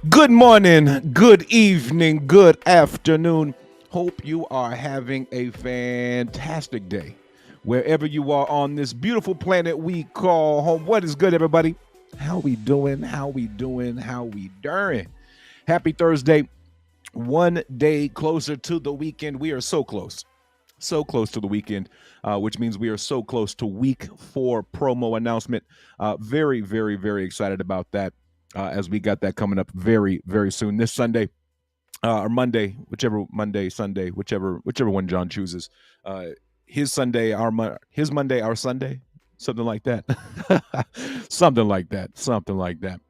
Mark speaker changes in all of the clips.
Speaker 1: Good morning, good evening, good afternoon. Hope you are having a fantastic day. Wherever you are on this beautiful planet we call home. What is good, everybody? How we doing? How we doing? How we doing? Happy Thursday. One day closer to the weekend. We are so close. So close to the weekend, which means we are so close to week 4 promo announcement. Very, very, very excited about that. As we got that coming up very, very soon this Sunday or Monday, whichever Monday, Sunday, whichever one John chooses. His Sunday, his Monday, our Sunday, something like that, something like that.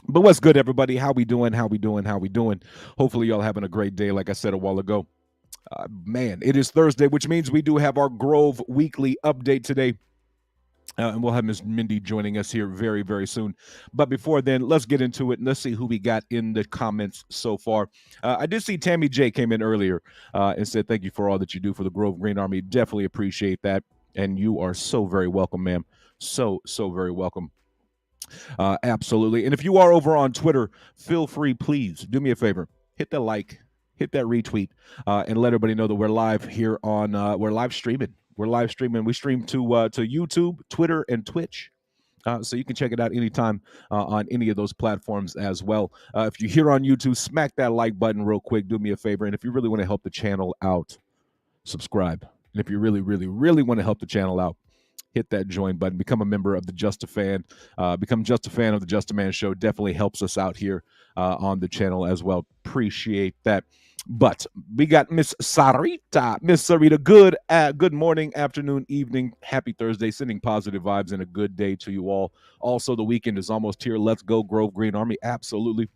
Speaker 1: But what's good, everybody? How we doing? How we doing? How we doing? Hopefully, y'all having a great day. Like I said a while ago, man, it is Thursday, which means we do have our Grove Weekly update today. And we'll have Ms. Mindy joining us here very, very soon. But before then, let's get into it and let's see who we got in the comments so far. I did see Tammy J came in earlier and said, thank you for all that you do for the Grove Green Army. Definitely appreciate that. And you are so very welcome, ma'am. So very welcome. Absolutely. And if you are over on Twitter, feel free, please do me a favor. Hit that like, hit that retweet, and let everybody know that we're live here on, we're live streaming. We're live streaming. We stream to YouTube, Twitter, and Twitch. So you can check it out anytime on any of those platforms as well. If you're here on YouTube, smack that like button real quick. Do me a favor. And if you really want to help the channel out, subscribe. And if you really, really, really want to help the channel out, hit that join button. Become a member of the Just a Fan. Become just a fan of the JustAman show. Definitely helps us out here on the channel as well. Appreciate that. But we got Miss Sarita. Miss Sarita, good morning, afternoon, evening. Happy Thursday. Sending positive vibes and a good day to you all. Also, the weekend is almost here. Let's go, Grove Green Army. Absolutely.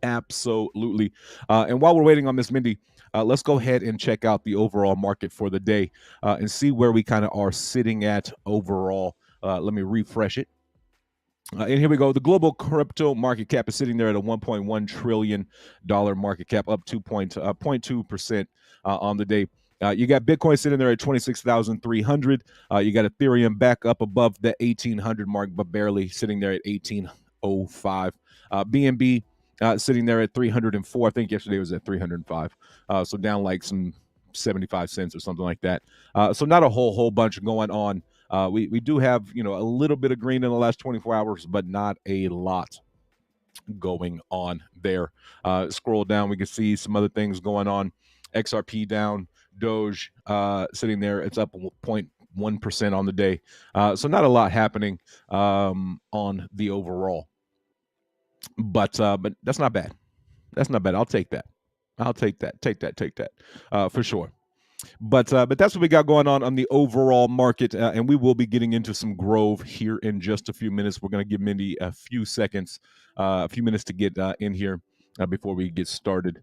Speaker 1: Absolutely. And while we're waiting on Miss Mindy, let's go ahead and check out the overall market for the day and see where we kind of are sitting at overall. Let me refresh it. And here we go. The global crypto market cap is sitting there at a $1.1 trillion market cap, up 0.2% on the day. You got Bitcoin sitting there at 26,300. You got Ethereum back up above the 1,800 mark, but barely sitting there at 1,805. BNB sitting there at 304. I think yesterday was at 305. So down like some 75 cents or something like that. So not a whole bunch going on. We do have a little bit of green in the last 24 hours, but not a lot going on there. Scroll down, we can see some other things going on. XRP down, Doge sitting there. It's up 0.1% on the day. So not a lot happening on the overall. But that's not bad. That's not bad. I'll take that. I'll take that. Take that for sure. But that's what we got going on the overall market, and we will be getting into some Grove here in just a few minutes. We're going to give Mindy a few seconds, a few minutes to get in here before we get started.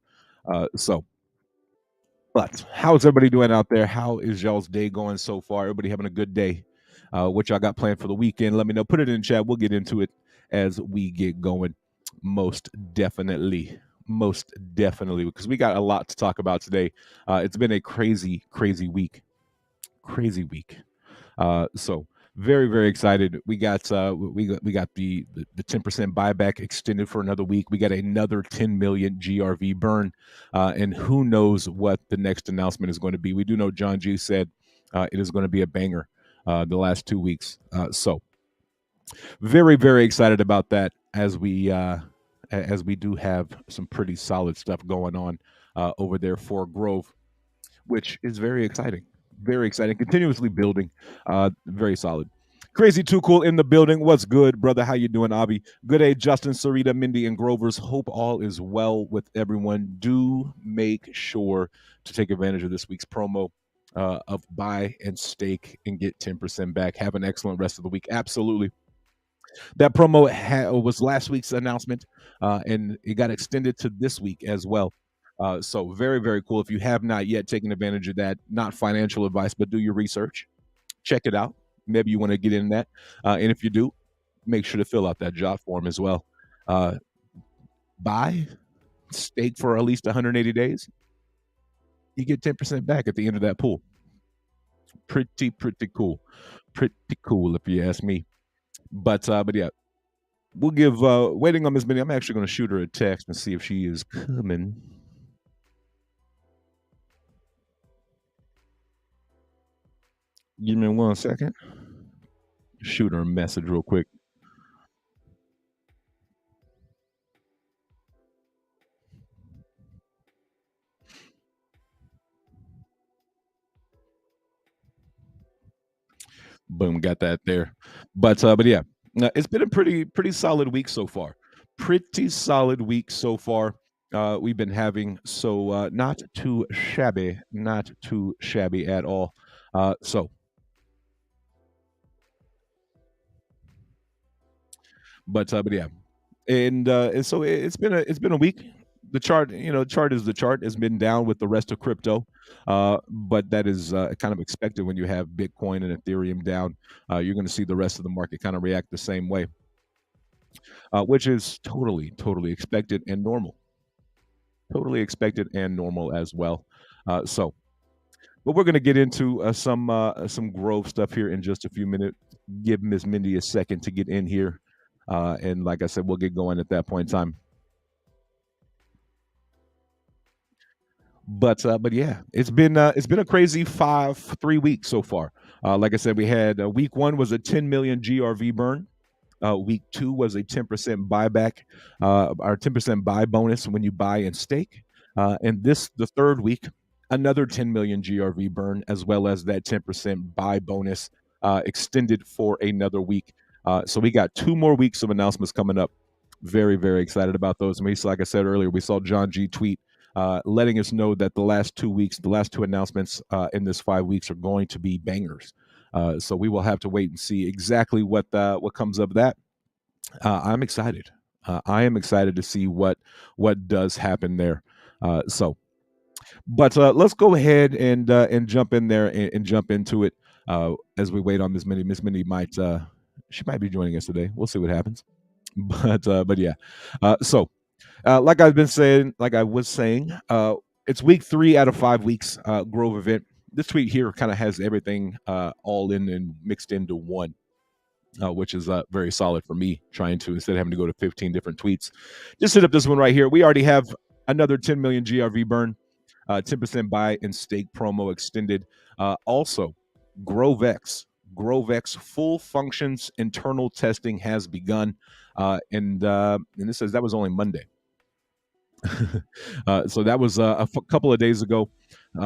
Speaker 1: But how's everybody doing out there? How is y'all's day going so far? Everybody having a good day? What y'all got planned for the weekend? Let me know. Put it in chat. We'll get into it as we get going. Most definitely, because we got a lot to talk about today. It's been a crazy week. So very excited. We got the 10% buyback extended for another week. We got another 10 million GRV burn, and who knows what the next announcement is going to be. We do know John G said it is going to be a banger the last 2 weeks. So very excited about that as we do have some pretty solid stuff going on over there for Grove, which is very exciting. Continuously building. Very solid. Crazy Too Cool in the building. What's good, brother? How you doing, Avi? Good day, Justin, Sarita, Mindy, and Grovers. Hope all is well with everyone. Do make sure to take advantage of this week's promo of buy and stake and get 10% back. Have an excellent rest of the week. Absolutely. That promo was last week's announcement, and it got extended to this week as well. So very cool. If you have not yet taken advantage of that, not financial advice, but do your research. Check it out. Maybe you want to get in that. And if you do, make sure to fill out that job form as well. Buy, stake for at least 180 days. You get 10% back at the end of that pool. Pretty cool. Pretty cool if you ask me. But yeah, we'll give waiting on Miss Minnie. I'm actually going to shoot her a text and see if she is coming. Give me 1 second. Shoot her a message real quick. Boom, got that there. But yeah, it's been a pretty solid week so far. Pretty solid week so far. We've been having not too shabby at all. But yeah, and so it's been a week. The chart, chart is the chart. Has been down with the rest of crypto, but that is kind of expected when you have Bitcoin and Ethereum down. You're going to see the rest of the market kind of react the same way, which is totally expected and normal. Totally expected and normal as well. But we're going to get into some Grove stuff here in just a few minutes. Give Ms. Mindy a second to get in here. And like I said, we'll get going at that point in time. But yeah, it's been a crazy 3 weeks so far. Like I said, we had week 1 was a 10 million GRV burn. Week 2 was a 10% buyback, our 10% buy bonus when you buy and stake. And the third week, another 10 million GRV burn, as well as that 10% buy bonus extended for another week. So we got 2 more weeks of announcements coming up. Very excited about those. And like I said earlier, we saw John G tweet letting us know that the last 2 weeks, the last 2 announcements in this 5 weeks are going to be bangers. So we will have to wait and see exactly what comes of that. I'm excited. I am excited to see what does happen there. So, but let's go ahead and jump in there and jump into it as we wait on Miss Minnie. Miss Minnie might she might be joining us today. We'll see what happens. But yeah. So like I've been saying, like I was saying, it's week 3 out of 5 weeks Grove event. This tweet here kind of has everything all in and mixed into one. Which is very solid for me, trying to, instead of having to go to 15 different tweets, just hit up this one right here. We already have another 10 million GRV burn, 10% buy and stake promo extended. Also, GroveX full functions internal testing has begun. And this says that was only Monday. So that was couple of days ago.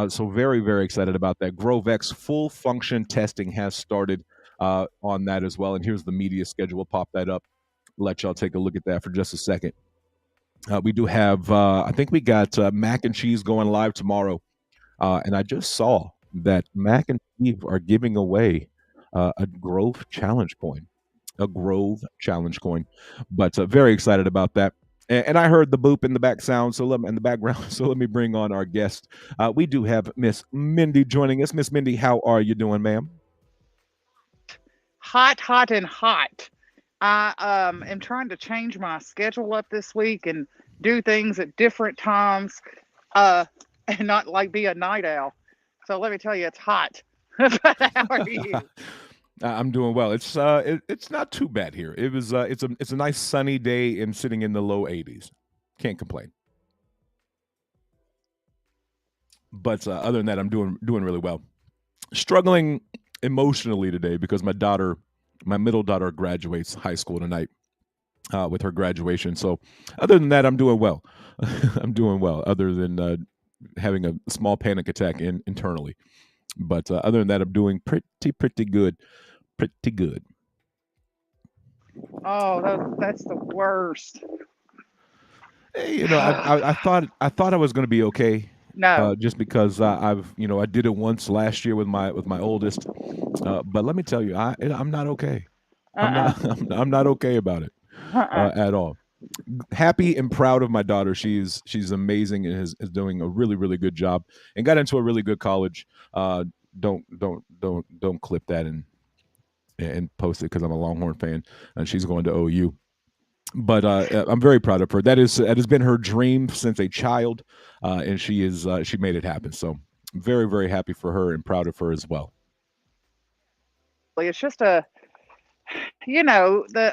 Speaker 1: So very, very excited about that. GroveX full function testing has started on that as well. And here's the media schedule. We'll pop that up. Let y'all take a look at that for just a second. We do have, I think we got Mac and Cheese going live tomorrow. And I just saw that Mac and Steve are giving away a Grove challenge coin. A Grove challenge coin. But very excited about that. And I heard the boop in the back sound, in the background. So let me bring on our guest. We do have Miss Mindy joining us. Miss Mindy, how are you doing, ma'am?
Speaker 2: Hot, and hot. I am trying to change my schedule up this week and do things at different times, uh, and not like be a night owl. So let me tell you, it's hot. How are you?
Speaker 1: I'm doing well. It's not too bad here. It's a nice sunny day and sitting in the low 80s. Can't complain. But other than that, I'm doing really well. Struggling emotionally today because my middle daughter, graduates high school tonight with her graduation. So other than that, I'm doing well. I'm doing well. Other than having a small panic attack internally, but other than that, I'm doing pretty good. Pretty good.
Speaker 2: Oh, that's the worst.
Speaker 1: Hey, I thought I was going to be okay,
Speaker 2: No.
Speaker 1: just because I did it once last year with my oldest, but let me tell you, I'm not okay. I'm
Speaker 2: Uh-uh.
Speaker 1: not I'm not okay about it
Speaker 2: Uh-uh.
Speaker 1: at all. Happy and proud of my daughter. She's amazing and is doing a really, really good job and got into a really good college. Don't clip that and post it because I'm a Longhorn fan and she's going to OU. But I'm very proud of her. That has been her dream since a child, and she made it happen. So I'm very, very happy for her and proud of her as well.
Speaker 2: It's just the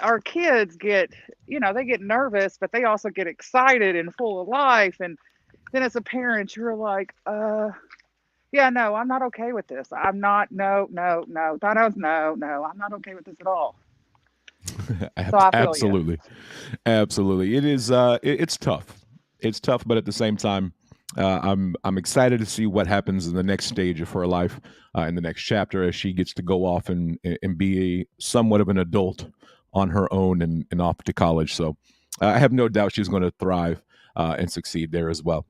Speaker 2: our kids get, they get nervous, but they also get excited and full of life. And then as a parent, you're like, yeah, no, I'm not okay with this. I'm not, no, no, no, no, I'm not okay with this at all. So I feel you.
Speaker 1: Absolutely, absolutely. It is. It's tough. It's tough, but at the same time, I'm excited to see what happens in the next stage of her life, in the next chapter, as she gets to go off and be somewhat of an adult on her own and off to college. So I have no doubt she's going to thrive and succeed there as well.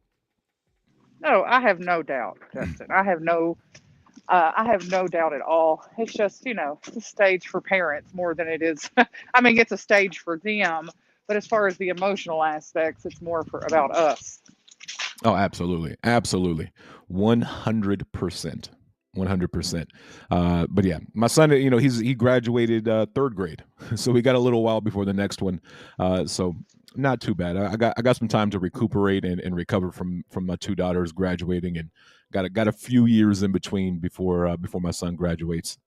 Speaker 2: No, I have no doubt, Justin. I have no doubt at all. It's just, it's a stage for parents more than it is. I mean, it's a stage for them, but as far as the emotional aspects, it's more for about us.
Speaker 1: Oh, absolutely, absolutely, 100%. 100%. But yeah, my son, he graduated third grade, so we got a little while before the next one. So not too bad. I got some time to recuperate and recover from my two daughters graduating, and got a few years in between before my son graduates.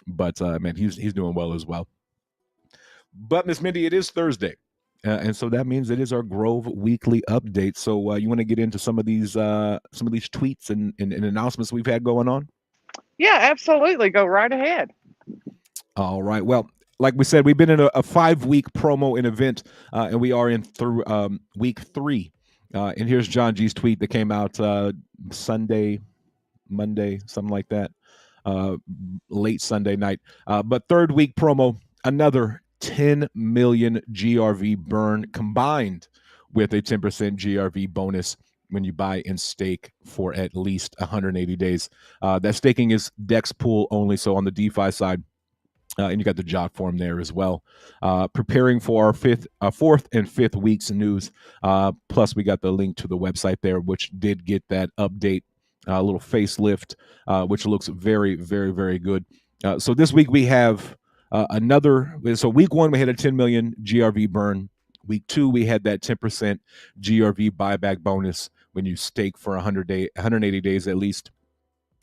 Speaker 1: But man, he's doing well as well. But Miss Mindy, it is Thursday. And so that means it is our Grove weekly update. So you want to get into some of these tweets and announcements we've had going on?
Speaker 2: Yeah, absolutely. Go right ahead.
Speaker 1: All right. Well, like we said, we've been in a 5 week promo and event, and we are in through week 3. And here's John G's tweet that came out Sunday, Monday, something like that, uh, late Sunday night. But third week promo, another 10 million GRV burn combined with a 10% GRV bonus when you buy and stake for at least 180 days. That staking is DEX pool only, so on the DeFi side, And you got the jot form there as well. Preparing for our fourth and fifth weeks of news. Plus, we got the link to the website there, which did get that update, a little facelift, which looks very, very, very good. So this week we have another. So week one we had a 10 million GRV burn. Week two we had that 10% GRV buyback bonus when you stake for 180 days at least.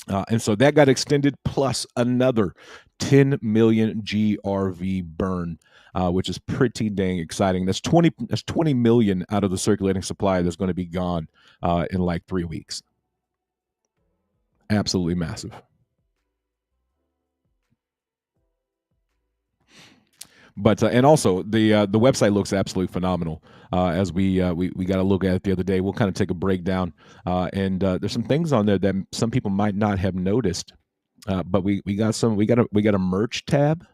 Speaker 1: And so that got extended, plus another 10 million GRV burn, which is pretty dang exciting. That's 20 million out of the circulating supply that's going to be gone in like 3 weeks. Absolutely massive. But and also the website looks absolutely phenomenal. As we got a look at it the other day, we'll kind of take a breakdown, and there's some things on there that some people might not have noticed. But we got a merch tab.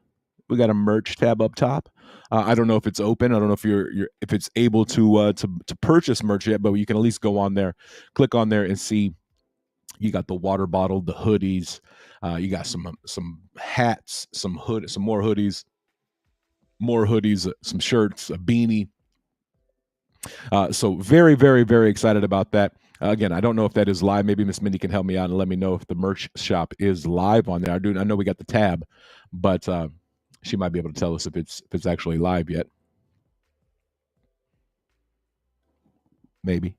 Speaker 1: We got a merch tab up top. I don't know if it's open. I don't know if if it's able to purchase merch yet, but you can at least go on there, click on there, and see. You got the water bottle, the hoodies. You got some hats, some more hoodies, some shirts, a beanie. So very, very, very excited about that. Again, I don't know if that is live. Maybe Miss Mindy can help me out and let me know if the merch shop is live on there. I know we got the tab, but she might be able to tell us if it's actually live yet. Maybe.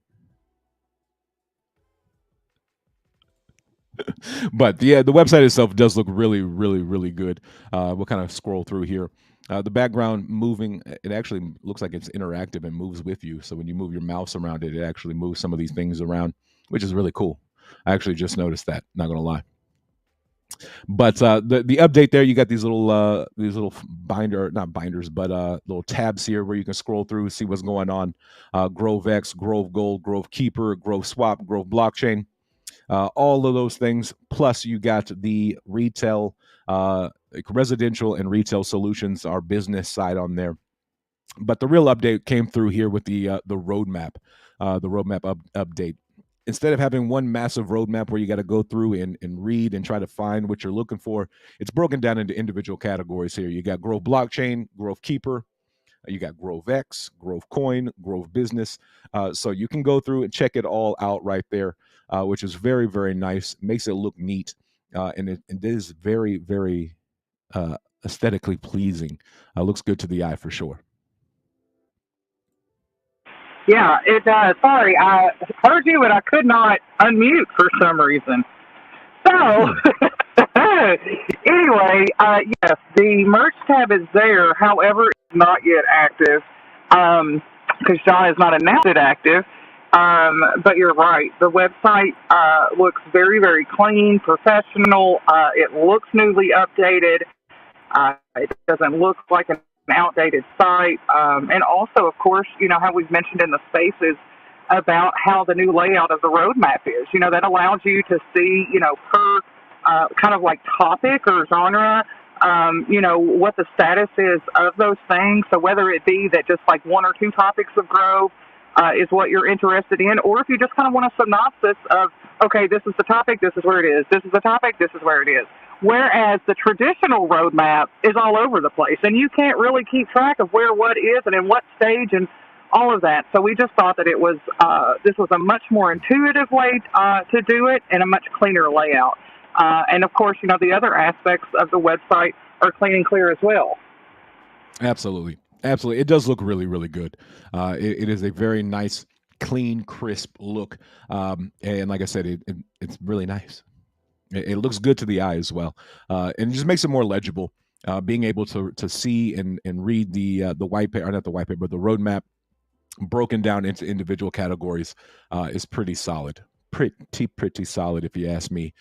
Speaker 1: But yeah, the website itself does look really, really, really good. We'll kind of scroll through here. The background moving, it actually looks like it's interactive and moves with you. So when you move your mouse around it, it actually moves some of these things around, which is really cool. I actually just noticed that, not gonna lie. But the update there, you got these little not binders, but little tabs here where you can scroll through, see what's going on. Grove X, Grove Gold, Grove Keeper, Grove Swap, Grove Blockchain. All of those things. Plus, you got the retail, residential and retail solutions, our business side on there. But the real update came through here with the roadmap, update. Instead of having one massive roadmap where you got to go through and read and try to find what you're looking for, it's broken down into individual categories here. You got Grove Blockchain, Grove Keeper, you got Grove X, Grove Coin, Grove Business. So you can go through and check it all out right there, which is very, very nice. Makes it look neat, and it is very, very aesthetically pleasing. Looks good to the eye for sure.
Speaker 2: Yeah, it does. Sorry, I heard you, but I could not unmute for some reason. So, anyway, yes, the merch tab is there. However, it's not yet active because John has not announced it active. But you're right. The website looks very, very clean, professional. It looks newly updated. It doesn't look like an outdated site. And also, of course, you know how we've mentioned in the spaces about how the new layout of the roadmap is. You know, that allows you to see, you know, per kind of like topic or genre, you know, what the status is of those things. So whether it be that just like one or two topics of Grove is what you're interested in, or if you just kind of want a synopsis of, okay, this is the topic, this is where it is. This is the topic, this is where it is. Whereas the traditional roadmap is all over the place, and you can't really keep track of where what is and in what stage and all of that. So we just thought that it was this was a much more intuitive way to do it and a much cleaner layout. And of course, you know, the other aspects of the website are clean and clear as well.
Speaker 1: Absolutely. Absolutely. It does look really, really good. It is a very nice, clean, crisp look. And like I said, it's really nice. It looks good to the eye as well. And it just makes it more legible. Being able to see and read the white paper, or not the white paper, but the roadmap broken down into individual categories is pretty solid. Pretty solid, if you ask me,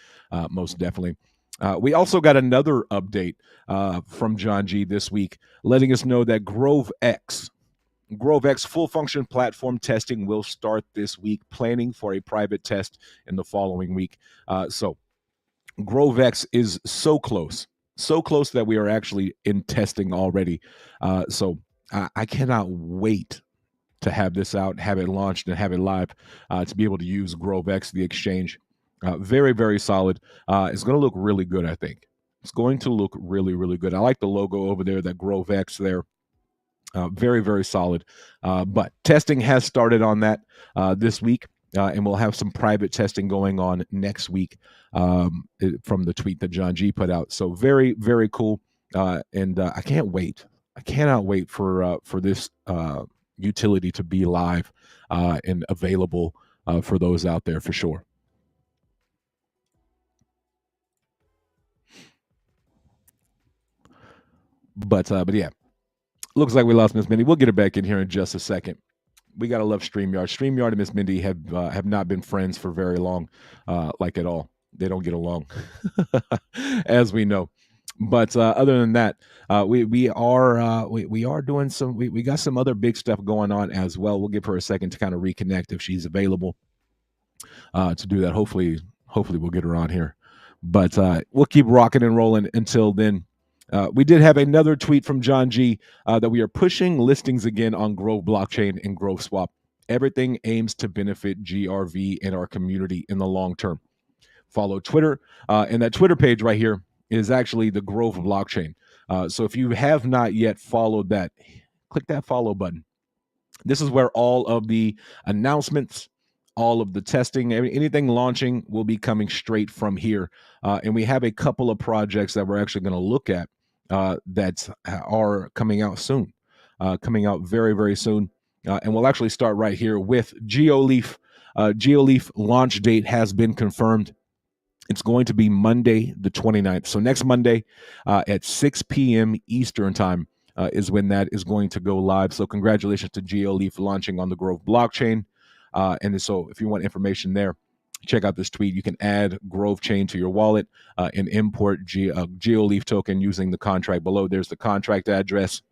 Speaker 1: most definitely. We also got another update from John G this week, letting us know that Grove X full function platform testing will start this week, planning for a private test in the following week. So Grove X is so close that we are actually in testing already. So I cannot wait to have this out, have it launched, and have it live to be able to use Grove X, the exchange. Very, very solid. It's going to look really good, I think. It's going to look really, really good. I like the logo over there, that Grove X there. Very, very solid. But testing has started on that this week, and we'll have some private testing going on next week from the tweet that John G put out. So very, very cool. And I can't wait. I cannot wait for this utility to be live and available for those out there for sure. But yeah, looks like we lost Miss Mindy. We'll get her back in here in just a second. We gotta love StreamYard. StreamYard and Miss Mindy have not been friends for very long, like at all. They don't get along, as we know. But other than that, we are doing some. We got some other big stuff going on as well. We'll give her a second to kind of reconnect if she's available to do that. Hopefully we'll get her on here. But we'll keep rocking and rolling until then. We did have another tweet from John G that we are pushing listings again on Grove Blockchain and Grove Swap. Everything aims to benefit GRV and our community in the long term. Follow Twitter, and that Twitter page right here is actually the Grove Blockchain. So if you have not yet followed that, click that follow button. This is where all of the announcements, all of the testing, anything launching will be coming straight from here. And we have a couple of projects that we're actually going to look at that are coming out soon, coming out very, very soon. And we'll actually start right here with GeoLeaf. GeoLeaf launch date has been confirmed. It's going to be Monday, the 29th. So next Monday at 6 p.m. Eastern time is when that is going to go live. So congratulations to GeoLeaf launching on the Grove blockchain. And so if you want information there, check out this tweet. You can add Grove Chain to your wallet and import GeoLeaf token using the contract below. There's the contract address.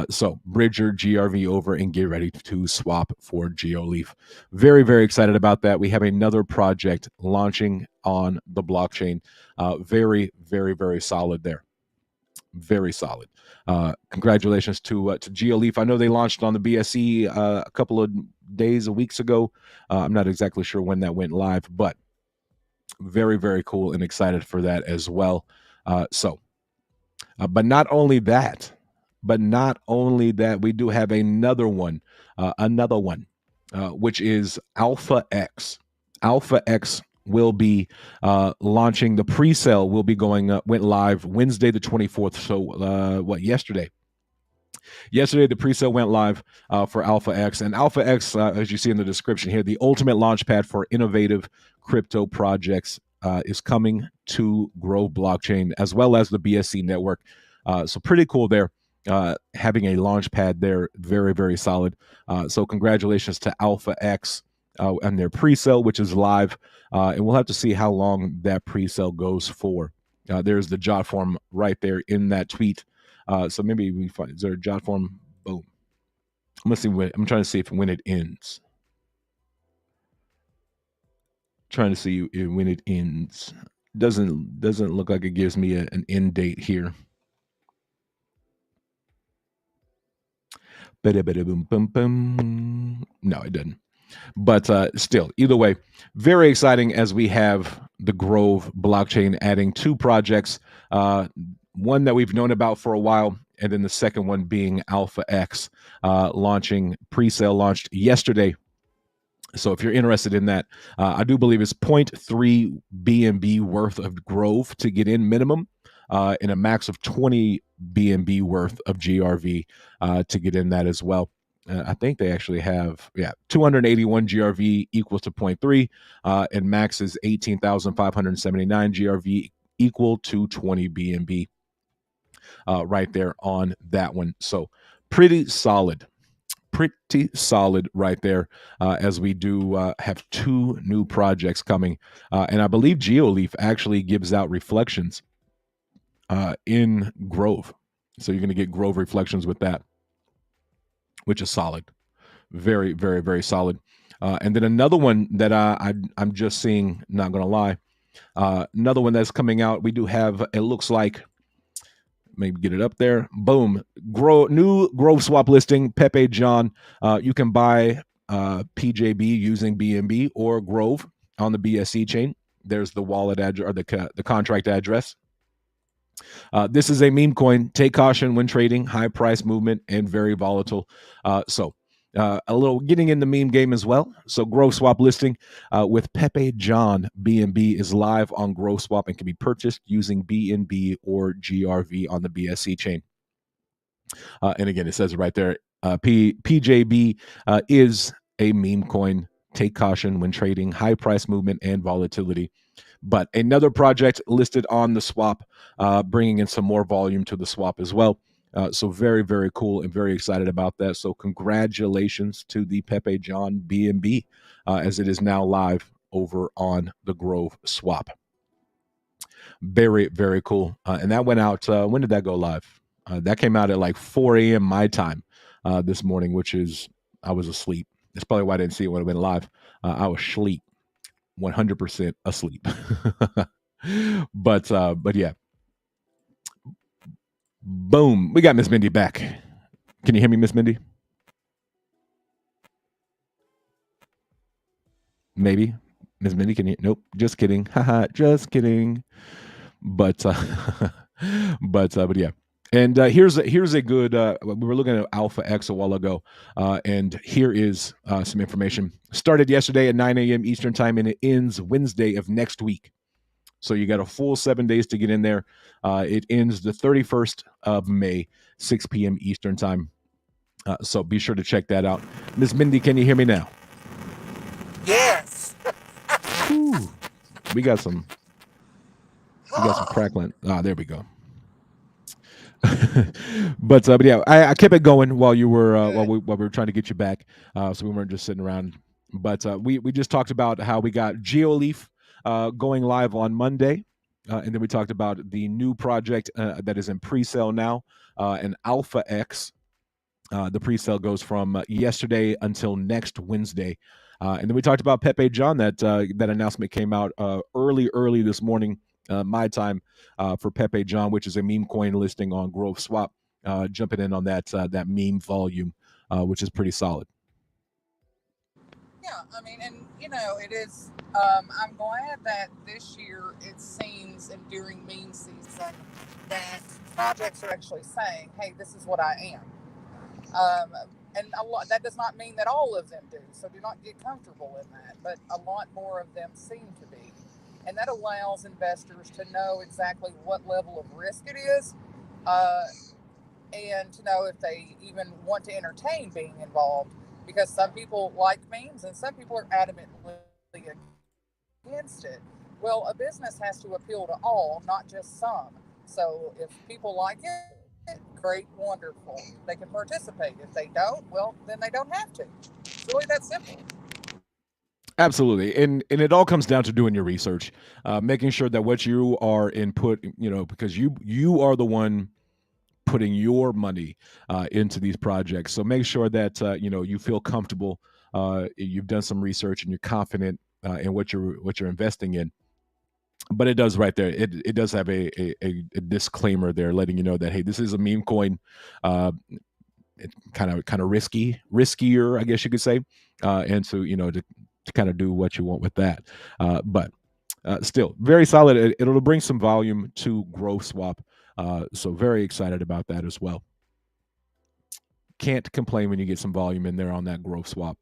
Speaker 1: So bridge your GRV over and get ready to swap for GeoLeaf. Very, very excited about that. We have another project launching on the blockchain. Very, very, very solid there. Very solid. Congratulations to GeoLeaf. I know they launched on the BSC a couple of weeks ago. I'm not exactly sure when that went live, but very, very cool and excited for that as well. But not only that, we do have another one, which is Alpha X. Alpha X will be launching. The pre-sale will be went live Wednesday the 24th. So yesterday? Yesterday, the pre-sale went live for Alpha X. And Alpha X, as you see in the description here, the ultimate launchpad for innovative crypto projects is coming to Grove Blockchain as well as the BSC network. So pretty cool there. Having a launch pad there, very, very solid. So congratulations to Alpha X and their pre-sale, which is live. And we'll have to see how long that pre-sale goes for. There's the jot form right there in that tweet. So maybe we find, is there a jot form? Boom. I'm trying to see when it ends. Trying to see when it ends. Doesn't look like it gives me an end date here. No, it doesn't. But still, either way, very exciting as we have the Grove blockchain adding two projects, one that we've known about for a while, and then the second one being Alpha X, launching, pre-sale launched yesterday. So if you're interested in that, I do believe it's 0.3 BNB worth of Grove to get in minimum, and a max of 20 BNB worth of GRV to get in that as well. I think they actually have, 281 GRV equals to 0.3, and max is 18,579 GRV equal to 20 BNB right there on that one. So pretty solid right there as we do have two new projects coming. And I believe GeoLeaf actually gives out reflections in Grove. So you're going to get Grove reflections with that, which is solid. Very, very, very solid. And then another one that I'm just seeing, not going to lie, another one that's coming out, we do have, it looks like, maybe get it up there. Boom. New Grove swap listing, Pepe John. You can buy PJB using BNB or Grove on the BSC chain. There's the wallet address or the contract address. This is a meme coin. Take caution when trading. High price movement and very volatile. A little getting in the meme game as well. So Growth Swap listing with Pepe John BNB is live on Growth Swap and can be purchased using BNB or GRV on the BSC chain. And again, it says it right there. PJB is a meme coin. Take caution when trading. High price movement and volatility. But another project listed on the swap, bringing in some more volume to the swap as well. So very, very cool and very excited about that. So congratulations to the Pepe John BNB as it is now live over on the Grove swap. Very, very cool. And that went out. When did that go live? That came out at like 4 a.m. my time this morning, which is I was asleep. That's probably why I didn't see it when it went live. I was asleep. 100% asleep. But yeah. Boom. We got Miss Mindy back. Can you hear me, Miss Mindy? Maybe. Miss Mindy, can you? Nope. Just kidding. Haha. Just kidding. But but yeah. And here's a good. We were looking at Alpha X a while ago, and here is some information. Started yesterday at 9 a.m. Eastern time, and it ends Wednesday of next week. So you got a full 7 days to get in there. It ends the 31st of May, 6 p.m. Eastern time. So be sure to check that out. Ms. Mindy, can you hear me now?
Speaker 3: Yes.
Speaker 1: Ooh, we got some crackling. There we go. but yeah, I kept it going while you were while we were trying to get you back, so we weren't just sitting around. But we just talked about how we got GeoLeaf going live on Monday, and then we talked about the new project that is in pre-sale now, and Alpha X. The pre-sale goes from yesterday until next Wednesday, and then we talked about Pepe John. That announcement came out early this morning. My time for Pepe John, which is a meme coin listing on Grove Swap, jumping in on that meme volume, which is pretty solid.
Speaker 3: Yeah, I mean, and it is. I'm glad that this year it seems, and during meme season, that projects are actually saying, "Hey, this is what I am." And a lot, that does not mean that all of them do. So do not get comfortable in that. But a lot more of them seem to be. And that allows investors to know exactly what level of risk it is, and to know if they even want to entertain being involved. Because some people like memes and some people are adamantly against it. Well, a business has to appeal to all, not just some. So if people like it, great, wonderful. They can participate. If they don't, well, then they don't have to. It's really that simple.
Speaker 1: Absolutely, and it all comes down to doing your research, making sure that what you are input, because you are the one putting your money into these projects. So make sure that you feel comfortable. You've done some research and you're confident in what you're investing in. But it does right there. It does have a disclaimer there, letting you know that, hey, this is a meme coin. It's kind of riskier, I guess you could say, and so to kind of do what you want with that. But still very solid. It'll bring some volume to Growth Swap. So very excited about that as well. Can't complain when you get some volume in there on that Growth Swap.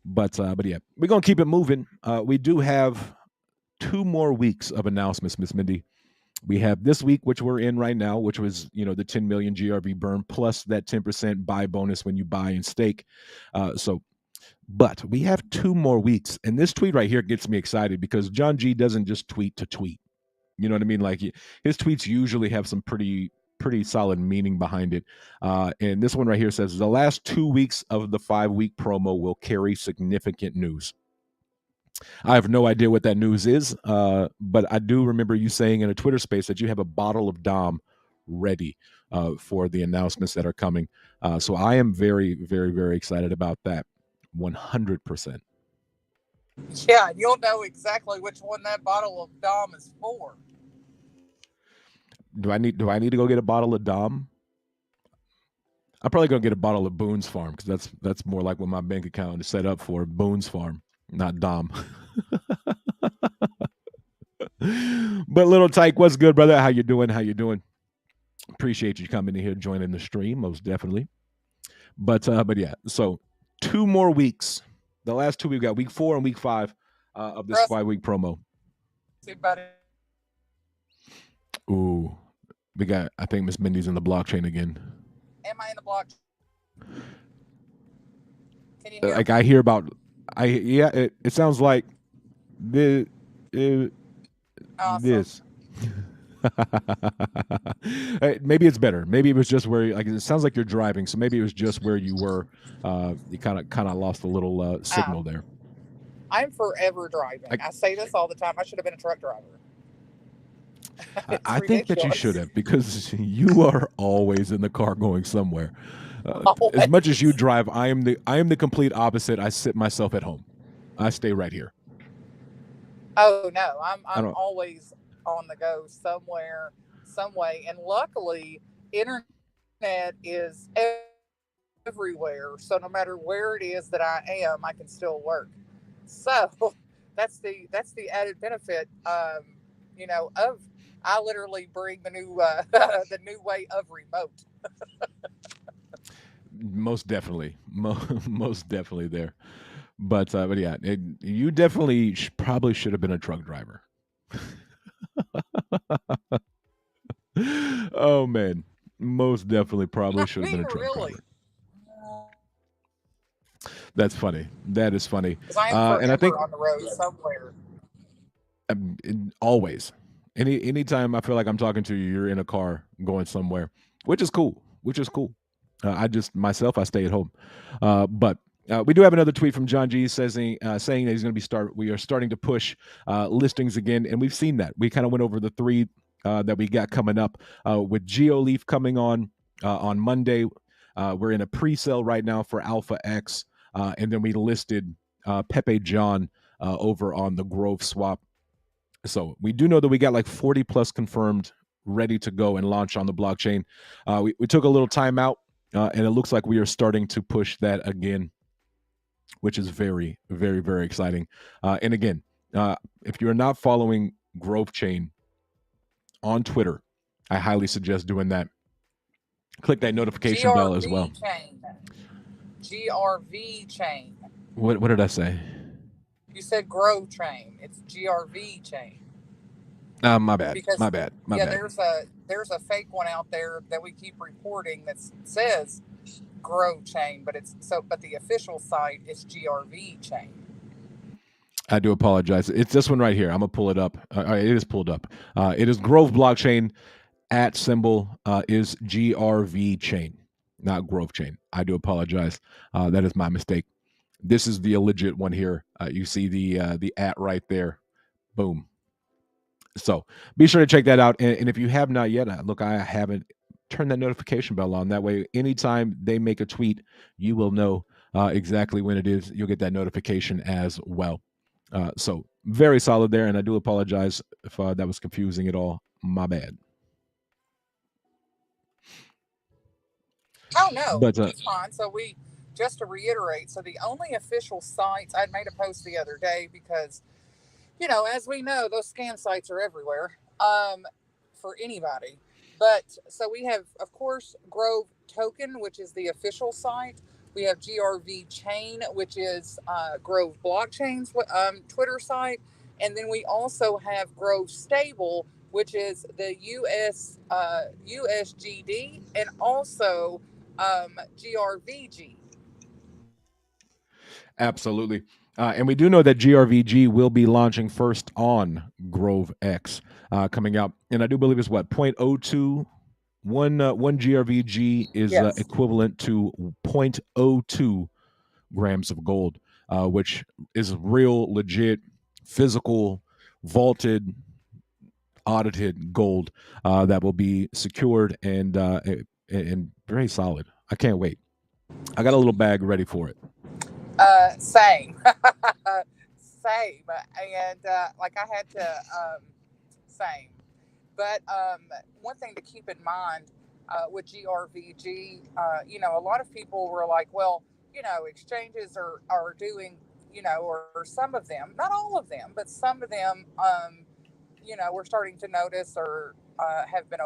Speaker 1: But yeah, we're gonna keep it moving. We do have 2 more weeks of announcements, Miss Mindy. We have this week, which we're in right now, which was the 10 million GRV burn plus that 10% buy bonus when you buy and stake. But we have 2 more weeks, and this tweet right here gets me excited because John G doesn't just tweet to tweet. You know what I mean? Like his tweets usually have some pretty solid meaning behind it. And this one right here says the last 2 weeks of the 5-week promo will carry significant news. I have no idea what that news is, but I do remember you saying in a Twitter space that you have a bottle of Dom ready for the announcements that are coming. So I am very, very, very excited about that. 100%.
Speaker 3: Yeah, you'll know exactly which one that bottle of Dom is for.
Speaker 1: Do I need to go get a bottle of Dom? I'm probably gonna get a bottle of Boone's Farm because that's more like what my bank account is set up for. Boone's Farm, not Dom. But Little Tyke, what's good, brother? How you doing? How you doing? Appreciate you coming in here, joining the stream, most definitely. But yeah, so 2 more weeks. The last two we've got week 4 and week 5 of this
Speaker 3: Russ,
Speaker 1: 5-week promo.
Speaker 3: everybody.
Speaker 1: Ooh, we got. I think Miss Mindy's in the blockchain again.
Speaker 3: Am I in the block? Can you hear
Speaker 1: Like
Speaker 3: me?
Speaker 1: I hear about. Yeah. It sounds like the
Speaker 3: Awesome.
Speaker 1: this. Maybe it's better. Maybe it was just where like it sounds like you're driving, so maybe it was just where you were. You kind of lost a little signal there.
Speaker 3: I'm forever driving. I say this all the time. I should have been a truck driver.
Speaker 1: I think that you should have, because you are always in the car going somewhere. As much as you drive, I am the complete opposite. I sit myself at home. I stay right here.
Speaker 3: Oh no, I'm always on the go somewhere, some way, and luckily, internet is everywhere. So no matter where it is that I am, I can still work. So that's the added benefit. Of I literally bring the new the new way of remote.
Speaker 1: Most definitely, most definitely there. But yeah, you definitely probably should have been a truck driver. Oh man, most definitely probably should have been a truck driver. That's funny. That is funny.
Speaker 3: And I think on the road somewhere.
Speaker 1: Always. Anytime I feel like I'm talking to you, you're in a car going somewhere, which is cool. I stay at home. But we do have another tweet from John G saying that he's going to be we are starting to push listings again, and we've seen that. We kind of went over the 3 that we got coming up with GeoLeaf coming on Monday. We're in a pre-sale right now for Alpha X, and then we listed Pepe John over on the Grove Swap. So we do know that we got like 40 plus confirmed, ready to go and launch on the blockchain. We took a little time out, and it looks like we are starting to push that again, which is very, very, very exciting. And again, if you're not following Grove Chain on Twitter, I highly suggest doing that. Click that notification bell as well.
Speaker 3: GRV chain.
Speaker 1: What did I say?
Speaker 3: You said Grove Chain. It's GRV chain.
Speaker 1: My bad. My bad.
Speaker 3: There's a fake one out there that we keep reporting that says Grove Chain, but the official site is GRV chain.
Speaker 1: I do apologize. It's this one right here. I'm gonna pull it up. It is pulled up. It is Grove Blockchain. @ symbol is GRV chain, not Grove Chain. I do apologize. That is my mistake. This is the legit one here. You see the @ right there. Boom. So be sure to check that out. And if you have not yet, look, I haven't turned that notification bell on. That way, anytime they make a tweet, you will know exactly when it is. You'll get that notification as well. So very solid there. And I do apologize if that was confusing at all. My bad.
Speaker 3: Oh, no, it's fine. So just to reiterate, so the only official sites, I made a post the other day because, as we know, those scam sites are everywhere for anybody. But so we have, of course, Grove Token, which is the official site. We have GRV Chain, which is Grove Blockchain's Twitter site. And then we also have Grove Stable, which is the USGD, and also GRVG.
Speaker 1: Absolutely. And we do know that GRVG will be launching first on Grove X coming out. And I do believe it's what, 0.02? One GRVG is equivalent to 0.02 grams of gold, which is real, legit, physical, vaulted, audited gold that will be secured and very solid. I can't wait. I got a little bag ready for it.
Speaker 3: Same. Same. And I had to, same. But one thing to keep in mind with GRVG, a lot of people were like, well, exchanges are doing, or some of them, not all of them, but some of them, we're starting to notice or have been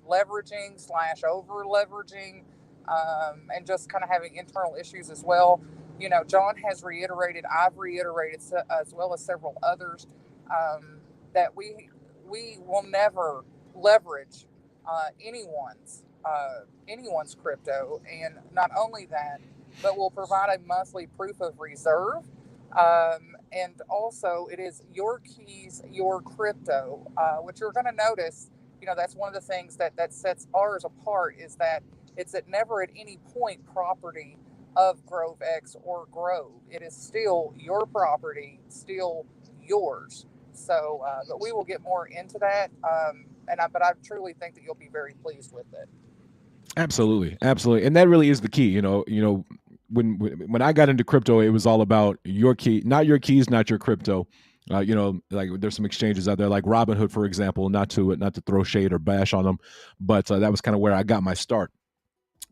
Speaker 3: leveraging slash over leveraging, and just kind of having internal issues as well. John has reiterated, I've reiterated, as well as several others, that we will never leverage anyone's crypto, and not only that, but we'll provide a monthly proof of reserve. And also, it is your keys, your crypto, which you're going to notice. That's one of the things that sets ours apart, is that it's at never at any point property of Grove X or Grove. It is still your property, still yours. So, but we will get more into that. But I truly think that you'll be very pleased with it.
Speaker 1: Absolutely, absolutely, and that really is the key. When I got into crypto, it was all about your key, not your keys, not your crypto. Like there's some exchanges out there, like Robinhood, for example. Not to throw shade or bash on them, but that was kind of where I got my start.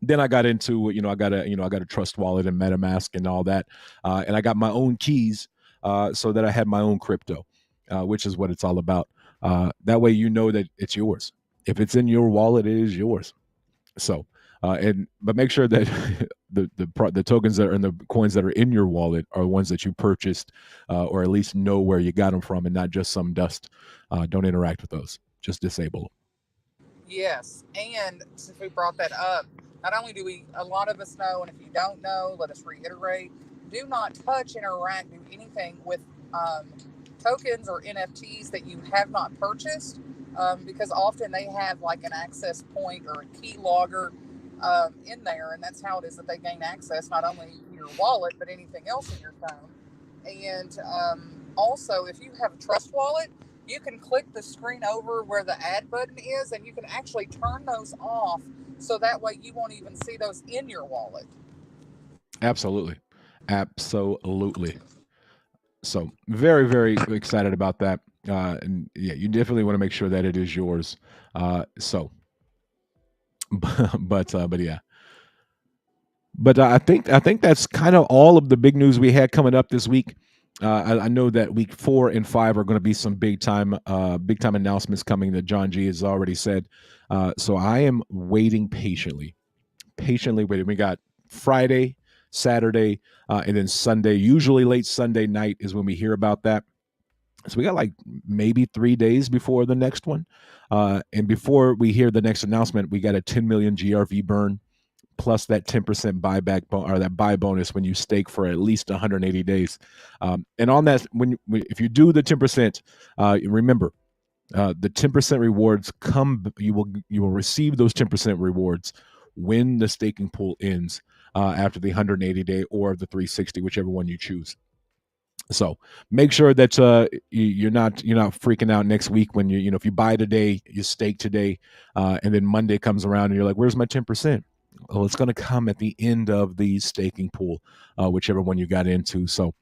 Speaker 1: Then I got into I got a Trust Wallet and MetaMask and all that, and I got my own keys, so that I had my own crypto, which is what it's all about. That way, that it's yours. If it's in your wallet, it is yours. So, but make sure that the tokens that are and the coins that are in your wallet are ones that you purchased, or at least know where you got them from, and not just some dust. Don't interact with those. Just disable them.
Speaker 3: Yes, and since we brought that up, not only do a lot of us know, and if you don't know, let us reiterate: do not touch, interact, do anything with tokens or NFTs that you have not purchased, because often they have like an access point or a key logger in there, and that's how it is that they gain access not only to your wallet but anything else in your phone. And also, if you have a Trust Wallet, you can click the screen over where the add button is, and you can actually turn those off, so that way you won't even see those in your wallet.
Speaker 1: Absolutely, absolutely. So very, very excited about that. And yeah, you definitely want to make sure that it is yours. So, but yeah. But I think that's kind of all of the big news we had coming up this week. I know that week 4 and 5 are going to be some big time announcements coming that John G has already said. So I am waiting patiently waiting. We got Friday, Saturday, and then Sunday. Usually late Sunday night is when we hear about that. So we got like maybe 3 days before the next one. And before we hear the next announcement, we got a 10 million GRV burn, plus that 10% buyback or that buy bonus when you stake for at least 180 days. And on that, if you do the 10%, remember the 10% rewards you will receive those 10% rewards when the staking pool ends, after the 180-day or the 360, whichever one you choose. So make sure that you're not freaking out next week when if you buy today, you stake today, and then Monday comes around and you're like, where's my 10%? Well, it's going to come at the end of the staking pool, whichever one you got into. So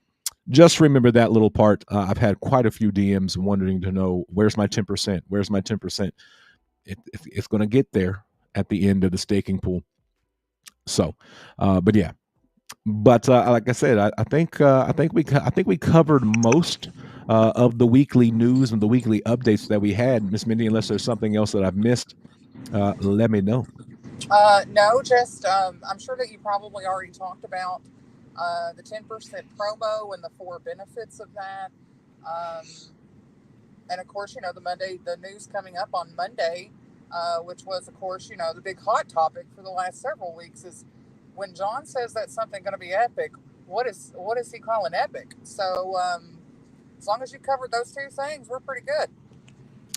Speaker 1: just remember that little part. I've had quite a few DMs wondering to know, where's my 10%? Where's my 10%? It's going to get there at the end of the staking pool. So, but yeah. But like I said, I think we covered most of the weekly news and the weekly updates that we had, Miss Mindy. Unless there's something else that I've missed, let me know.
Speaker 3: No, just I'm sure that you probably already talked about the 10% promo and the 4 benefits of that. And of course, the news coming up on Monday, which was, of course, the big hot topic for the last several weeks, is when John says that something going to be epic, what is he calling epic? So as long as you covered those 2 things, we're pretty good.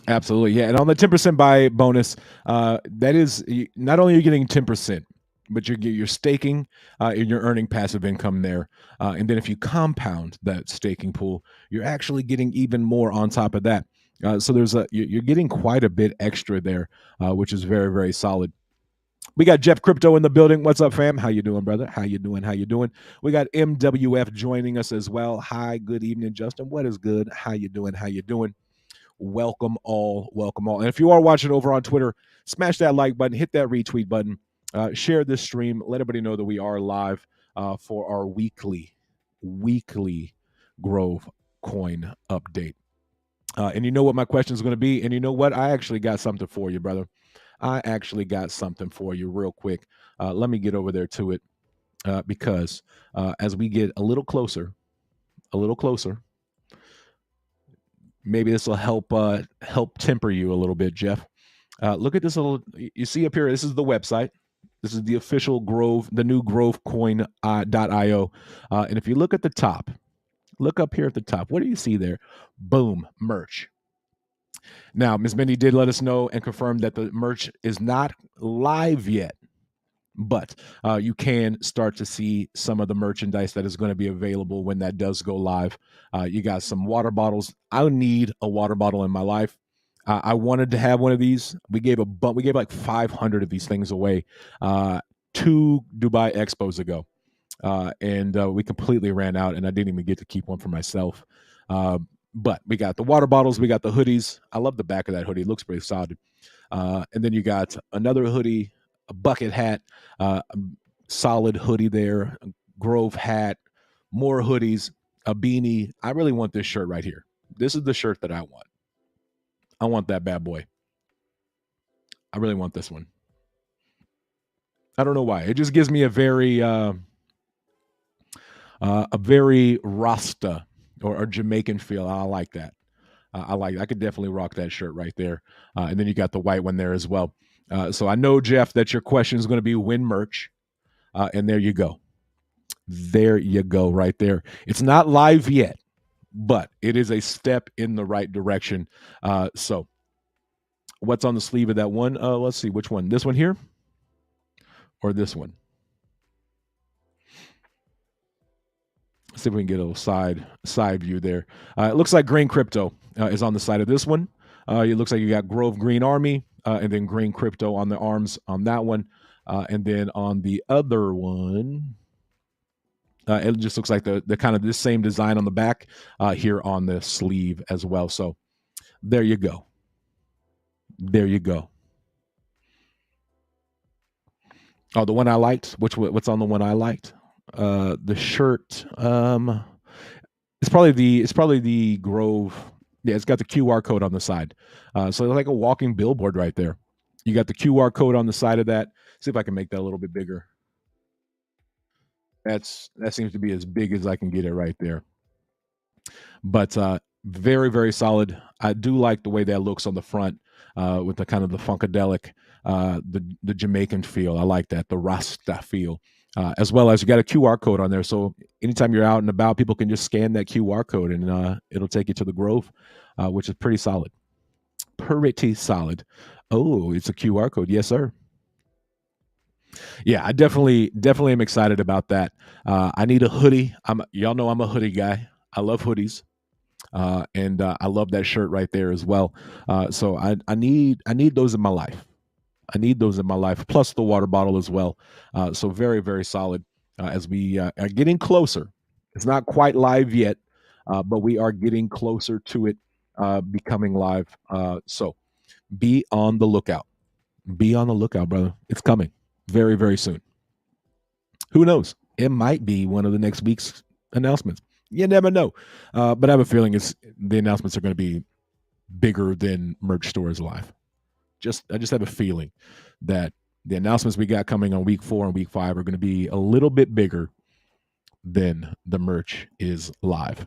Speaker 1: Absolutely, yeah. And on the 10% buy bonus, that is not only are you getting 10%, but you're staking, and you're earning passive income there. And then if you compound that staking pool, you're actually getting even more on top of that. So you're getting quite a bit extra there, which is very, very solid. We got Jeff Crypto in the building. What's up, fam? How you doing, brother? How you doing? How you doing? We got MWF joining us as well. Hi, good evening, Justin. What is good? How you doing? How you doing? Welcome all. Welcome all. And if you are watching over on Twitter, smash that like button, hit that retweet button, share this stream, let everybody know that we are live for our weekly Grove coin update. And you know what my question is going to be? And you know what? I actually got something for you, brother. I actually got something for you real quick. Let me get over there to it because as we get a little closer, maybe this will help temper you a little bit, Jeff. Look at this little. You see up here. This is the website. This is the official Grove, the new GroveCoin.io. And if you look at the top, look up here at the top. What do you see there? Boom, merch. Now, Ms. Mindy did let us know and confirm that the merch is not live yet, but you can start to see some of the merchandise that is going to be available when that does go live. You got some water bottles. I need a water bottle in my life. I wanted to have one of these. We gave like 500 of these things away 2 Dubai Expos ago, and we completely ran out, and I didn't even get to keep one for myself. But we got the water bottles, we got the hoodies. I love the back of that hoodie; it looks pretty solid. And then you got another hoodie, a bucket hat, a solid hoodie there, a Grove hat, more hoodies, a beanie. I really want this shirt right here. This is the shirt that I want. I want that bad boy. I really want this one. I don't know why. It just gives me a very Rasta or Jamaican feel. I like that. I could definitely rock that shirt right there. And then you got the white one there as well. So I know, Jeff, that your question is going to be win merch. And there you go. There you go, right there. It's not live yet, but it is a step in the right direction. So what's on the sleeve of that one? Let's see, which one? This one here or this one? Let's see if we can get a little side view there. It looks like Green Crypto is on the side of this one. It looks like you got Grove Green Army and then Green Crypto on the arms on that one. And then on the other one, it just looks like the kind of this same design on the back here on the sleeve as well. So there you go. There you go. Oh, the one I liked. What's on the one I liked? The shirt. It's probably the Grove. Yeah, it's got the QR code on the side. So it's like a walking billboard right there. You got the QR code on the side of that. See if I can make that a little bit bigger. That seems to be as big as I can get it right there. But very, very solid. I do like the way that looks on the front with the kind of the funkadelic, the Jamaican feel. I like that, the Rasta feel. As well as you got a QR code on there. So anytime you're out and about, people can just scan that QR code and it'll take you to the Grove, which is pretty solid. Pretty solid. Oh, it's a QR code. Yes, sir. Yeah, I definitely am excited about that. I need a hoodie. Y'all know I'm a hoodie guy. I love hoodies. And I love that shirt right there as well. So I need those in my life. I need those in my life, plus the water bottle as well. So very, very solid as we are getting closer. It's not quite live yet, but we are getting closer to it becoming live. So be on the lookout. Be on the lookout, brother. It's coming very, very soon. Who knows? It might be one of the next week's announcements. You never know. But I have a feeling the announcements are going to be bigger than Merch Stores Live. I just have a feeling that the announcements we got coming on week 4 and week 5 are going to be a little bit bigger than the merch is live.